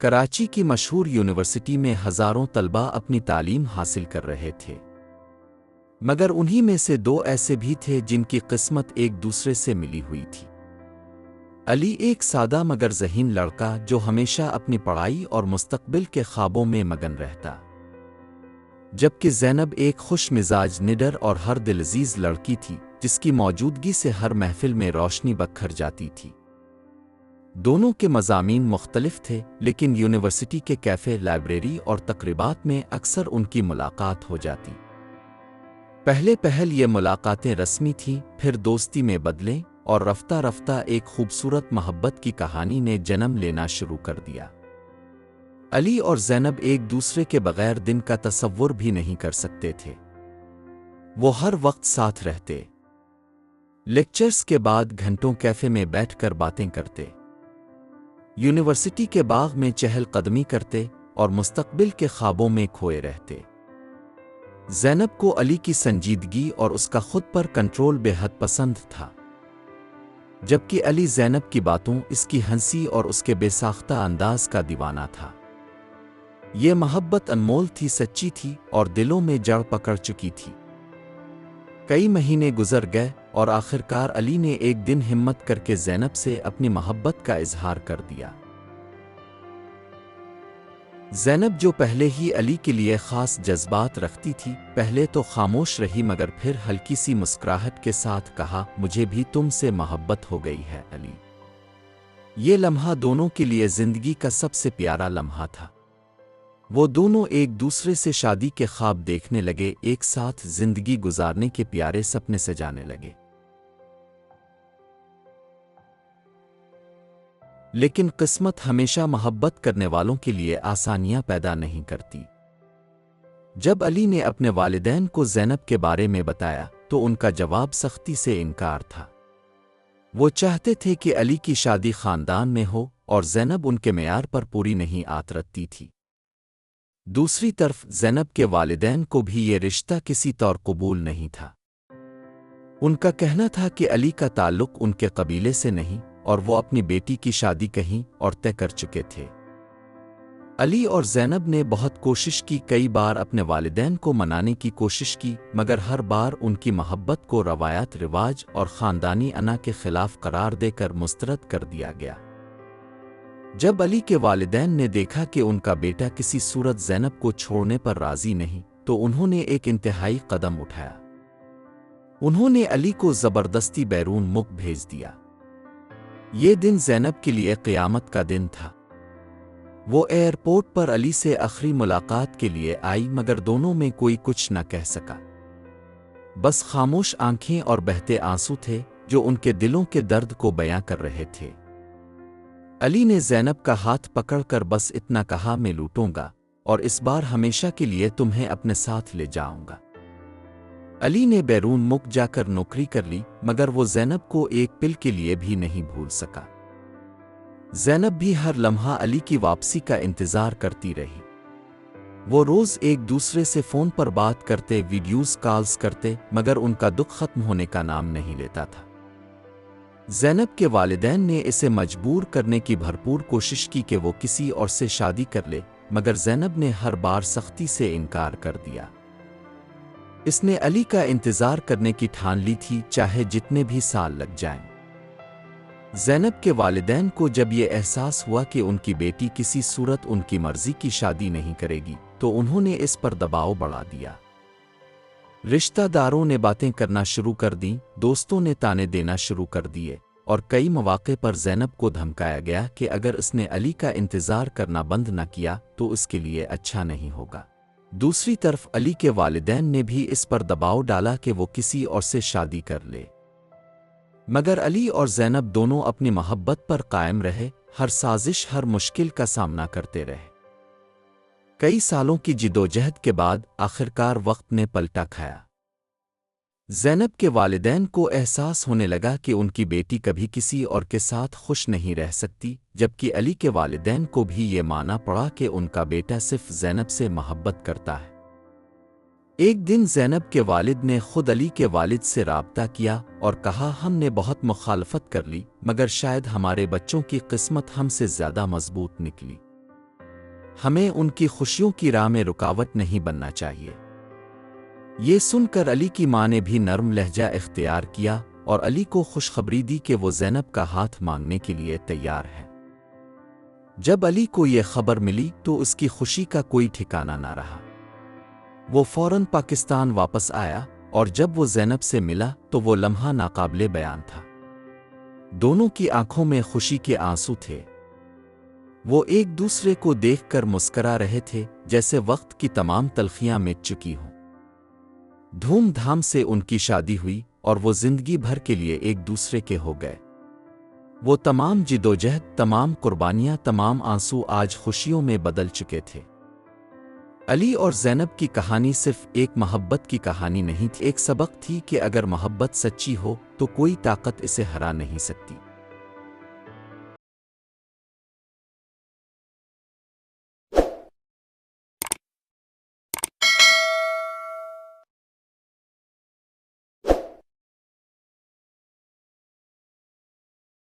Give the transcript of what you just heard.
कराची की मशहूर यूनिवर्सिटी में हज़ारों तलबा अपनी तालीम हासिल कर रहे थे, मगर उन्हीं में से दो ऐसे भी थे जिनकी किस्मत एक दूसरे से मिली हुई थी। अली एक सादा मगर ज़हीन लड़का जो हमेशा अपनी पढ़ाई और मुस्तकबिल के ख्वाबों में मगन रहता, जबकि ज़ैनब एक खुश मिजाज, निडर और हर दिलअज़ीज़ लड़की थी जिसकी मौजूदगी से हर महफिल में रोशनी बखर जाती थी। दोनों के मज़ामीन मुख्तलिफ थे, लेकिन यूनिवर्सिटी के कैफ़े, लाइब्रेरी और तकरीबात में अक्सर उनकी मुलाकात हो जाती। पहले पहल ये मुलाकातें रस्मी थीं, फिर दोस्ती में बदलें और रफ्ता रफ्ता एक खूबसूरत मोहब्बत की कहानी ने जन्म लेना शुरू कर दिया। अली और ज़ैनब एक दूसरे के बगैर दिन का तसव्वुर भी नहीं कर सकते थे। वो हर वक्त साथ रहते, लेक्चर्स के बाद घंटों कैफ़े में बैठकर बातें करते, यूनिवर्सिटी के बाग में चहलकदमी करते और मुस्तकबिल के ख्वाबों में खोए रहते। ज़ैनब को अली की संजीदगी और उसका खुद पर कंट्रोल बेहद पसंद था, जबकि अली ज़ैनब की बातों, इसकी हंसी और उसके बेसाख्ता अंदाज का दीवाना था। ये मोहब्बत अनमोल थी, सच्ची थी और दिलों में जड़ पकड़ चुकी थी। कई महीने गुजर गए और आखिरकार अली ने एक दिन हिम्मत करके ज़ैनब से अपनी मोहब्बत का इजहार कर दिया। ज़ैनब, जो पहले ही अली के लिए ख़ास जज्बात रखती थी, पहले तो खामोश रही, मगर फिर हल्की सी मुस्कुराहट के साथ कहा, मुझे भी तुमसे मोहब्बत हो गई है अली। ये लम्हा दोनों के लिए ज़िंदगी का सबसे प्यारा लम्हा था। वो दोनों एक दूसरे से शादी के ख्वाब देखने लगे, एक साथ जिंदगी गुजारने के प्यारे सपने सजाने लगे। लेकिन किस्मत हमेशा मोहब्बत करने वालों के लिए आसानियां पैदा नहीं करती। जब अली ने अपने वालिदैन को ज़ैनब के बारे में बताया तो उनका जवाब सख्ती से इनकार था। वो चाहते थे कि अली की शादी खानदान में हो और ज़ैनब उनके मेयार पर पूरी नहीं आतरती थी। दूसरी तरफ ज़ैनब के वालिदैन को भी ये रिश्ता किसी तौर कबूल नहीं था। उनका कहना था कि अली का ताल्लुक उनके कबीले से नहीं और वो अपनी बेटी की शादी कहीं और तय कर चुके थे। अली और ज़ैनब ने बहुत कोशिश की, कई बार अपने वालिदैन को मनाने की कोशिश की, मगर हर बार उनकी मोहब्बत को रवायात, रिवाज और ख़ानदानी अना के ख़िलाफ़ करार देकर मुस्तरद कर दिया गया। जब अली के वालिदैन ने देखा कि उनका बेटा किसी सूरत ज़ैनब को छोड़ने पर राज़ी नहीं, तो उन्होंने एक इंतहाई कदम उठाया। उन्होंने अली को ज़बरदस्ती बैरून मुल्क भेज दिया। ये दिन ज़ैनब के लिए क़यामत का दिन था। वो एयरपोर्ट पर अली से आखिरी मुलाकात के लिए आई, मगर दोनों में कोई कुछ न कह सका। बस खामोश आंखें और बहते आंसू थे जो उनके दिलों के दर्द को बयां कर रहे थे। अली ने ज़ैनब का हाथ पकड़कर बस इतना कहा, मैं लूटूंगा और इस बार हमेशा के लिए तुम्हें अपने साथ ले जाऊंगा। अली ने बैरून मुल्क जाकर नौकरी कर ली, मगर वो ज़ैनब को एक पिल के लिए भी नहीं भूल सका। ज़ैनब भी हर लम्हा अली की वापसी का इंतज़ार करती रही। वो रोज़ एक दूसरे से फ़ोन पर बात करते, वीडियोज़ कॉल्स करते, मगर उनका दुख ख़त्म होने का नाम नहीं लेता था। ज़ैनब के वालिदैन ने इसे मजबूर करने की भरपूर कोशिश की कि वो किसी और से शादी कर ले, मगर ज़ैनब ने हर बार सख्ती से इनकार कर दिया। इसने अली का इंतज़ार करने की ठान ली थी, चाहे जितने भी साल लग जाएं। ज़ैनब के वालिदैन को जब ये एहसास हुआ कि उनकी बेटी किसी सूरत उनकी मर्ज़ी की शादी नहीं करेगी, तो उन्होंने इस पर दबाव बढ़ा दिया। रिश्तेदारों ने बातें करना शुरू कर दी, दोस्तों ने ताने देना शुरू कर दिए और कई मौक़े पर ज़ैनब को धमकाया गया कि अगर इसने अली का इंतज़ार करना बंद न किया तो इसके लिए अच्छा नहीं होगा। दूसरी तरफ अली के वालिदैन ने भी इस पर दबाव डाला कि वो किसी और से शादी कर ले, मगर अली और ज़ैनब दोनों अपनी मोहब्बत पर कायम रहे, हर साजिश, हर मुश्किल का सामना करते रहे। कई सालों की जिदोजहद के बाद आखिरकार वक्त ने पलटा खाया। ज़ैनब के वालिदैन को एहसास होने लगा कि उनकी बेटी कभी किसी और के साथ खुश नहीं रह सकती, जबकि अली के वालिदैन को भी ये मानना पड़ा कि उनका बेटा सिर्फ ज़ैनब से मोहब्बत करता है। एक दिन ज़ैनब के वालिद ने खुद अली के वालिद से राब्ता किया और कहा, हमने बहुत मुखालफत कर ली, मगर शायद हमारे बच्चों की किस्मत हमसे ज़्यादा मजबूत निकली। हमें उनकी खुशियों की राह में रुकावट नहीं बनना चाहिए। ये सुनकर अली की मां ने भी नरम लहजा इख्तियार किया और अली को खुशखबरी दी कि वो ज़ैनब का हाथ मांगने के लिए तैयार है। जब अली को यह खबर मिली तो उसकी खुशी का कोई ठिकाना ना रहा। वो फौरन पाकिस्तान वापस आया और जब वो ज़ैनब से मिला तो वो लम्हा नाकाबिले बयान था। दोनों की आंखों में खुशी के आंसू थे। वो एक दूसरे को देखकर मुस्करा रहे थे जैसे वक्त की तमाम तलखियां मिट चुकी हों। धूमधाम से उनकी शादी हुई और वो जिंदगी भर के लिए एक दूसरे के हो गए। वो तमाम जिदोजहद, तमाम कुर्बानियां, तमाम आंसू आज खुशियों में बदल चुके थे। अली और ज़ैनब की कहानी सिर्फ एक मोहब्बत की कहानी नहीं थी, एक सबक थी कि अगर मोहब्बत सच्ची हो तो कोई ताकत इसे हरा नहीं सकती।